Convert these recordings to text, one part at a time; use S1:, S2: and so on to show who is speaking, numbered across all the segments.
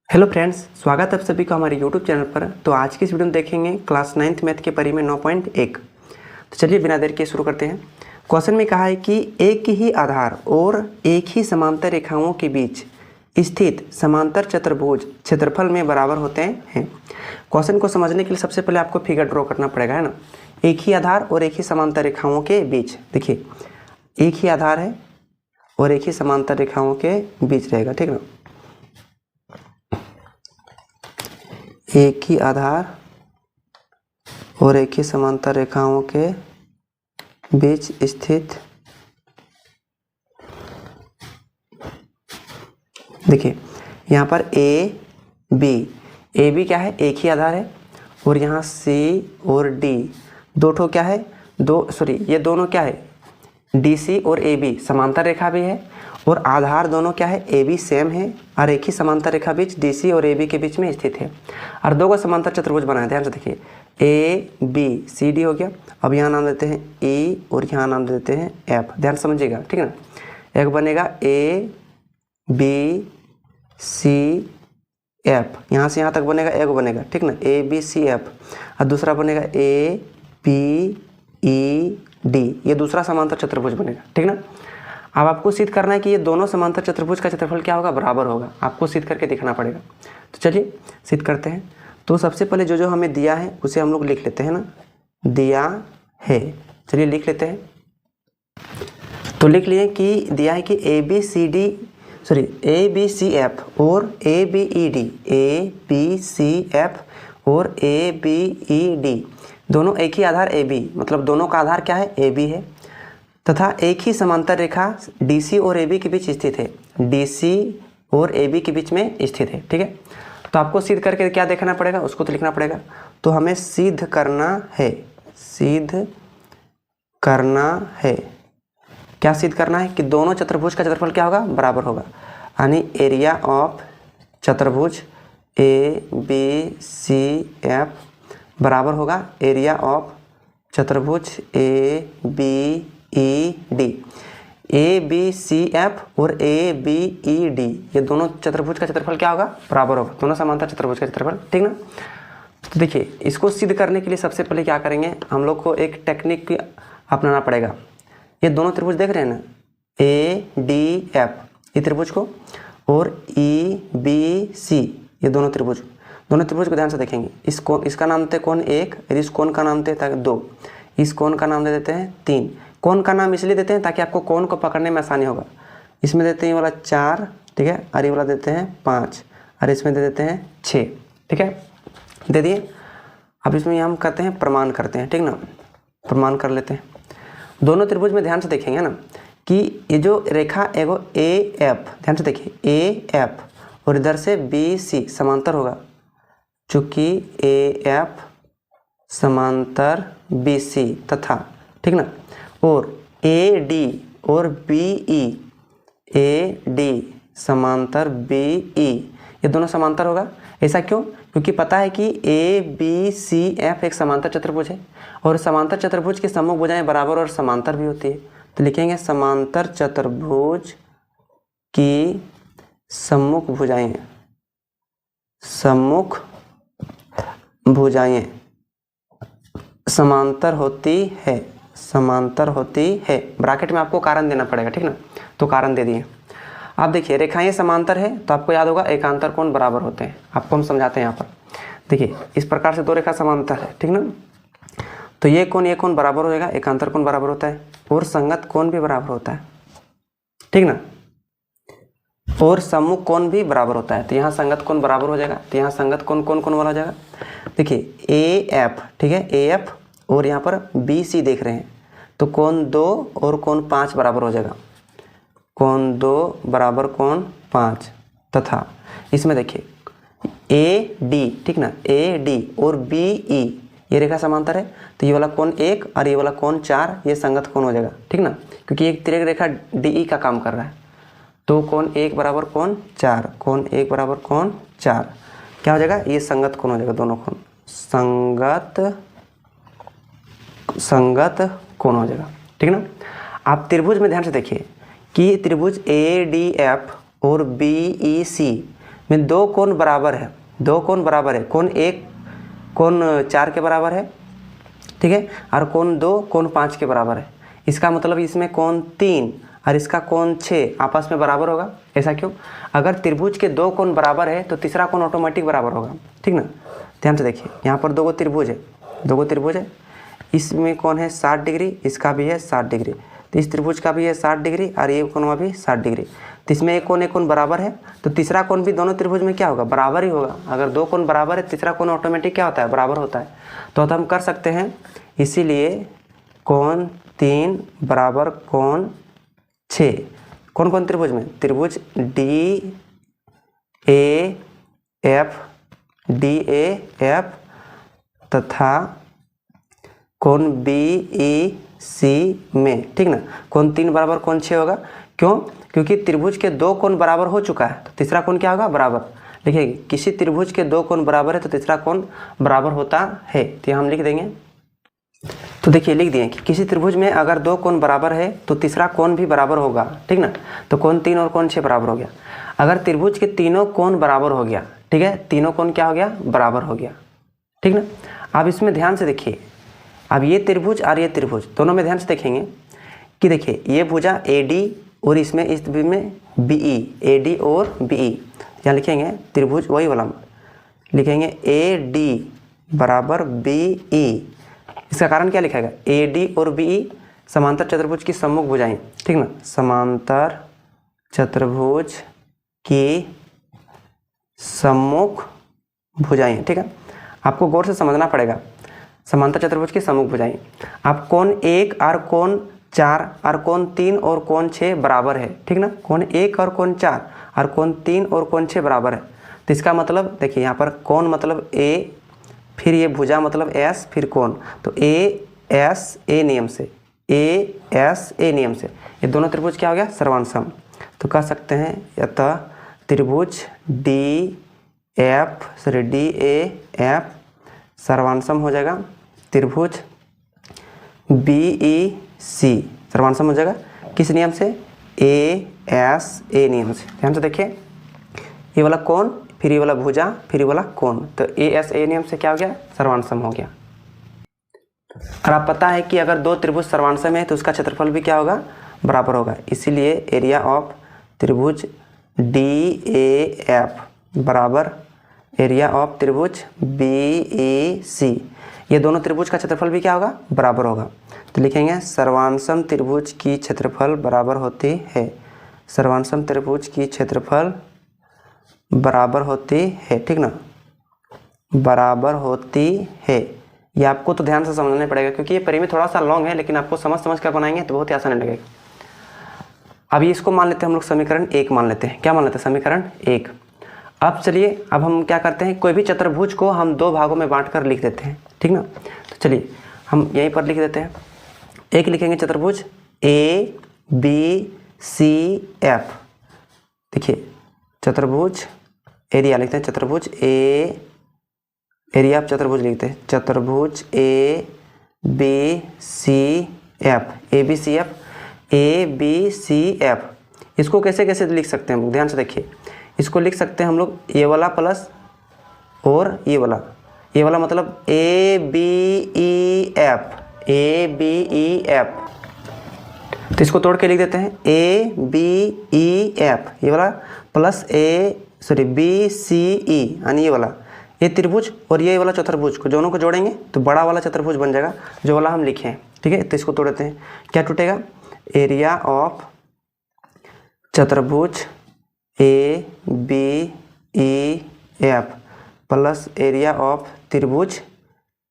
S1: Hello friends, स्वागत है आप सभी का हमारे यूट्यूब चैनल पर। तो आज की इस वीडियो में देखेंगे क्लास 9th मैथ के परी में 9.1। तो चलिए बिना देर के शुरू करते हैं। क्वेश्चन में कहा है कि एक ही आधार और एक ही समांतर रेखाओं के बीच स्थित समांतर चतुर्भुज क्षेत्रफल में बराबर होते हैं। क्वेश्चन को समझने के लिए सबसे पहले आपको फिगर ड्रॉ करना पड़ेगा, है ना। एक ही आधार और एक ही समांतर रेखाओं के बीच, देखिए एक ही आधार है और एक ही समांतर रेखाओं के बीच रहेगा, ठीक ना। एक ही आधार और एक ही समांतर रेखाओं के बीच स्थित, देखिए यहाँ पर ए बी क्या है, एक ही आधार है। और यहाँ सी और डी दो ठो क्या है, ये दोनों क्या है, डी सी और ए बी समांतर रेखा भी है। और आधार दोनों क्या है, ए बी सेम है और एक ही समांतर रेखा बीच डी सी और ए बी के बीच में स्थित है। और दो का समांतर चतुर्भुज बनाया, ध्यान से देखिए ए बी सी डी हो गया। अब यहाँ नाम देते हैं ई और यहाँ नाम देते हैं एफ, ध्यान समझिएगा, ठीक है ना। एक बनेगा ए बी सी एफ, यहाँ से यहाँ तक बनेगा एक बनेगा, ठीक ना, ए बी सी एफ। और दूसरा बनेगा ए पी ई डी, ये दूसरा समांतर चतुर्भुज बनेगा, ठीक ना। अब आपको सिद्ध करना है कि ये दोनों समांतर चतुर्भुज का क्षेत्रफल क्या होगा, बराबर होगा। आपको सिद्ध करके दिखाना पड़ेगा। तो चलिए सिद्ध करते हैं। तो सबसे पहले जो जो हमें दिया है उसे हम लोग लिख लेते हैं ना, दिया है, चलिए लिख लेते हैं। तो लिख लिए कि दिया है कि ए बी सी एफ और ए बी ई डी दोनों एक ही आधार ए बी, मतलब दोनों का आधार क्या है, ए बी है, तथा एक ही समांतर रेखा डी सी और ए बी के बीच स्थित है, डी सी और ए बी के बीच में स्थित है, ठीक है। तो आपको सिद्ध करके क्या देखना पड़ेगा, उसको तो लिखना पड़ेगा। तो हमें सिद्ध करना है, क्या सिद्ध करना है कि दोनों चतुर्भुज का क्षेत्रफल क्या होगा, बराबर होगा। यानी एरिया ऑफ चतुर्भुज ए बी सी एफ बराबर होगा एरिया ऑफ चतुर्भुज A B E D. A B C F और ए बी ई डी ये दोनों चतुर्भुज का क्षेत्रफल क्या होगा, बराबर होगा, दोनों समांतर चतुर्भुज का क्षेत्रफल, ठीक ना। तो देखिए इसको सिद्ध करने के लिए सबसे पहले क्या करेंगे, हम लोग को एक टेक्निक अपनाना पड़ेगा। ये दोनों त्रिभुज देख रहे हैं ना, ए डी एफ ये त्रिभुज को, और ई बी सी ये दोनों त्रिभुज को ध्यान से देखेंगे। इसका नाम देते हैं कोण 1, इस कोण का नाम देते हैं 2, इस कोण का नाम दे देते हैं 3। कोण का नाम इसलिए देते हैं ताकि आपको कोण को पकड़ने में आसानी होगा। इसमें देते हैं ये वाला 4, ठीक है, और ये वाला देते हैं 5, और इसमें दे देते हैं 6, ठीक है, दे दिए। अब इसमें हम करते हैं प्रमाण करते हैं, ठीक ना, प्रमाण कर लेते हैं। दोनों त्रिभुज में ध्यान से देखेंगे ना कि ये जो रेखा एगो ए एफ, ध्यान से देखिए ए एफ और इधर से बी सी समांतर होगा, चूँकि ए एफ समांतर बी सी तथा, ठीक ना, और ए डी और बी डी समांतर बी ई ये दोनों समांतर होगा। ऐसा क्यों, क्योंकि पता है कि ए बी सी एफ एक समांतर चतुर्भुज है और समांतर चतुर्भुज की सम्मुख भुजाएं बराबर और समांतर भी होती है। तो लिखेंगे समांतर चतुर्भुज की सम्मुख भुजाएं समांतर होती है। ब्रैकेट में आपको कारण देना पड़ेगा, ठीक ना। तो कारण दे दिए। आप देखिए रेखाएं समांतर है तो आपको याद होगा एकांतर कोण बराबर होते हैं। आपको हम समझाते हैं यहाँ पर, देखिए इस प्रकार से दो रेखा समांतर है, ठीक ना। तो ये कोण बराबर हो जाएगा, एकांतर कोण बराबर होता है, और संगत कोण भी बराबर होता है, ठीक ना, और सम्मुख कोण भी बराबर होता है। तो यहाँ संगत कोण बराबर हो जाएगा। तो यहाँ संगत कोण कौन वाला हो जाएगा, देखिए ए एफ, ठीक है, ए एफ और यहाँ पर बी सी देख रहे हैं, तो कोण 2 और कोण 5 बराबर हो जाएगा, कोण 2 बराबर कोण 5। तथा इसमें देखिए ए डी, ठीक ना, ए डी और बी ई ये रेखा समांतर है, तो ये वाला कोण 1 और ये वाला कोण 4 ये संगत कोण हो जाएगा, ठीक ना, क्योंकि एक तिर्यक रेखा डी ई का काम कर रहा है। तो कोण 1 बराबर कोण 4, कोण 1 बराबर कोण 4 क्या हो जाएगा, ये संगत कोण हो जाएगा, दोनों कोण संगत कोण हो जाएगा, ठीक ना। आप त्रिभुज में ध्यान से देखिए कि त्रिभुज ए डी एफ और बी ई सी में दो कोण बराबर है, दो कोण बराबर है, कोण 1 कोण 4 के बराबर है, ठीक है, और कोण 2 कोण 5 के बराबर है। इसका मतलब इसमें कोण 3 और इसका कोण 6 आपस में बराबर होगा। ऐसा क्यों? अगर त्रिभुज के दो कोण बराबर है तो तीसरा कोण ऑटोमेटिक बराबर होगा, ठीक ना। ध्यान से देखिए, यहाँ पर दो त्रिभुज है, दो त्रिभुज है, इसमें कौन है 60 डिग्री, इसका भी है 60 डिग्री, तो इस त्रिभुज का भी है 60 डिग्री और ये कोण भी 60 डिग्री, तो इसमें एक कोण बराबर है, तो तीसरा कोण भी दोनों त्रिभुज में क्या होगा? बराबर ही होगा। अगर दो कोण बराबर है तीसरा कोण ऑटोमेटिक क्या होता है? बराबर होता है। तो हम कर सकते हैं, इसीलिए कोण 3 बराबर कोण 6 कौन कौन त्रिभुज में? त्रिभुज DAF तथा कोण BEC में, ठीक ना। कोण 3 बराबर कोण 6 होगा। क्यों? क्योंकि त्रिभुज के दो कोण बराबर हो चुका है, तो तीसरा कोण क्या होगा? बराबर। देखिए, किसी त्रिभुज के दो कोण बराबर है तो तीसरा कोण बराबर होता है, तो हम लिख देंगे। तो देखिए, लिख दिए कि किसी त्रिभुज में अगर दो कोण बराबर है तो तीसरा कोण भी बराबर होगा, ठीक ना। तो कोण 3 और कोण 6 बराबर हो गया। अगर त्रिभुज के तीनों कोण बराबर हो गया, ठीक है, तीनों कोण क्या हो गया? बराबर हो गया, ठीक ना। अब इसमें ध्यान से देखिए, अब ये त्रिभुज और ये त्रिभुज दोनों में ध्यान से देखेंगे कि देखिए ये भुजा AD और इसमें इस त्रिभुज में BE, AD और BE, यहाँ लिखेंगे त्रिभुज वही वाला लिखेंगे AD बराबर BE। इसका कारण क्या लिखेगा? AD और BE समांतर चतुर्भुज की सम्मुख भुजाएं, ठीक ना, समांतर चतुर्भुज की सम्मुख भुजाएं, ठीक है। आपको गौर से समझना पड़ेगा, समांतर चतुर्भुज की सम्मुख भुजाएं। आप कोण 1 और कोण 4 और कोण 3 और कोण 6 बराबर है, ठीक ना। कोण 1 और कोण 4 और कोण 3 और कोण 6 बराबर है, तो इसका मतलब देखिए यहाँ पर कोण मतलब A, फिर ये भुजा मतलब S, फिर कोण, तो ASA नियम से, ASA नियम से ये दोनों त्रिभुज क्या हो गया? सर्वांसम। तो कह सकते हैं अतः त्रिभुज DAF सर्वांसम हो जाएगा, त्रिभुज BEC सर्वांसम हो जाएगा किस नियम से? ASA नियम से। ध्यान से देखिए, ये वाला कोण, फिर ये वाला भुजा, फिर ये वाला कोण, तो ASA नियम से क्या हो गया? सर्वांसम हो गया। और आप पता है कि अगर दो त्रिभुज सर्वांसम है तो उसका क्षेत्रफल भी क्या होगा? बराबर होगा। इसीलिए एरिया ऑफ त्रिभुज DAF बराबर एरिया ऑफ त्रिभुज BEC, ये दोनों त्रिभुज का क्षेत्रफल भी क्या होगा? बराबर होगा। तो लिखेंगे सर्वांसम त्रिभुज की क्षेत्रफल बराबर होती है, सर्वांसम त्रिभुज की क्षेत्रफल बराबर होती है, ठीक ना, बराबर होती है। ये आपको तो ध्यान से समझना पड़ेगा क्योंकि ये परिमित थोड़ा सा लॉन्ग है, लेकिन आपको समझ कर बनाएंगे तो बहुत ही आसान लगेगा। अभी इसको मान लेते हैं हम लोग समीकरण 1 मान लेते हैं। क्या मान लेते हैं? समीकरण 1। अब चलिए, अब हम क्या करते हैं, कोई भी चतुर्भुज को हम दो भागों में बांटकर लिख देते हैं, ठीक ना। तो चलिए हम यहीं पर लिख देते हैं। एक लिखेंगे चतुर्भुज ABCF। देखिए चतुर्भुज एरिया लिखते हैं, चतुर्भुज एरिया ऑफ चतुर्भुज लिखते हैं, चतुर्भुज ABCF। इसको कैसे कैसे लिख सकते हैं हम? ध्यान से देखिए, इसको लिख सकते हैं हम लोग ये वाला प्लस और ये वाला मतलब ABEF। तो इसको तोड़ के लिख देते हैं ABEF, ये वाला प्लस BCE, यानी ये वाला, ये त्रिभुज और ये वाला चतुर्भुज को दोनों को जोड़ेंगे तो बड़ा वाला चतुर्भुज बन जाएगा, जो वाला हम लिखे हैं, ठीक है। तो इसको तोड़ देते हैं, क्या टूटेगा? एरिया ऑफ चतुर्भुज ABEF प्लस एरिया ऑफ त्रिभुज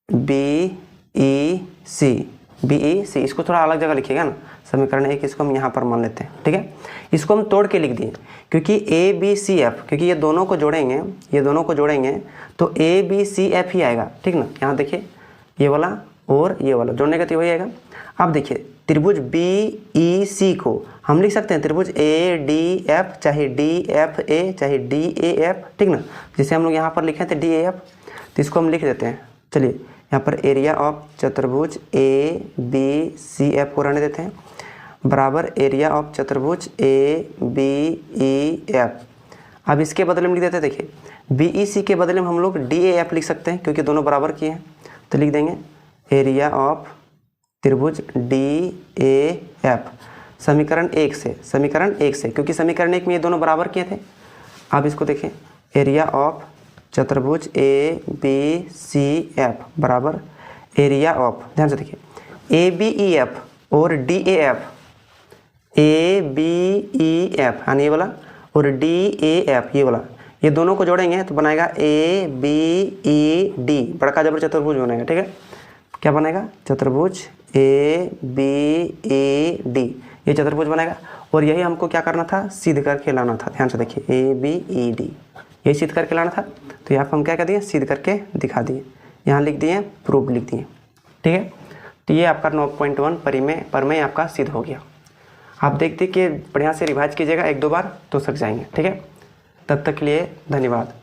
S1: BEC। इसको थोड़ा अलग जगह लिखिएगा ना, समीकरण 1 इसको हम यहाँ पर मान लेते हैं, ठीक है। इसको हम तोड़ के लिख दिए क्योंकि ABCF, क्योंकि ये दोनों को जोड़ेंगे तो ABCF ही आएगा, ठीक ना। यहाँ देखिए ये वाला और ये वाला जोड़ने का तो वही आएगा। अब देखिए त्रिभुज BEC को हम लिख सकते हैं त्रिभुज ADF, चाहे DFA, चाहे DAF, ठीक ना। जिसे हम लोग यहाँ पर लिखे थे DAF, तो इसको हम लिख देते हैं। चलिए यहाँ पर एरिया ऑफ चतुर्भुज ABCF को रहने देते हैं बराबर एरिया ऑफ चतुर्भुज ABEF। अब इसके बदले में लिख देते हैं, देखिए बी ई सी के बदले में हम लोग डी ए एफ लिख सकते हैं क्योंकि दोनों बराबर किए हैं। तो लिख देंगे एरिया ऑफ त्रिभुज डी ए एफ समीकरण 1 से, समीकरण 1 से, क्योंकि समीकरण 1 में ये दोनों बराबर किए थे। अब इसको देखें, एरिया ऑफ चतुर्भुज ए बी सी एफ बराबर एरिया ऑफ, ध्यान से देखिए, ए बी ई एफ और D A F, A B E F यानी ये वाला और डी ए एफ ये वाला, ये दोनों को जोड़ेंगे तो बनाएगा ए बी ई डी, बड़का जबर चतुर्भुज बनेगा। ठीक है, क्या बनेगा? चतुर्भुज ए बी ई डी, ये चतुर्भुज बनेगा। और यही हमको क्या करना था? सिद्ध करके लाना था। ध्यान से देखिए, ए बी ई डी यही सिद्ध करके लाना था। तो यहाँ पर हम क्या कर दिए? सिद्ध करके दिखा दिए, यहाँ लिख दिए, प्रूफ लिख दिए। ठीक है, तो ये आपका 9.1 परिमेय आपका सिद्ध हो गया। आप देखते कि बढ़िया से रिवाइज कीजिएगा 1-2 बार तो सीख जाएंगे। ठीक है, तब तक के लिए धन्यवाद।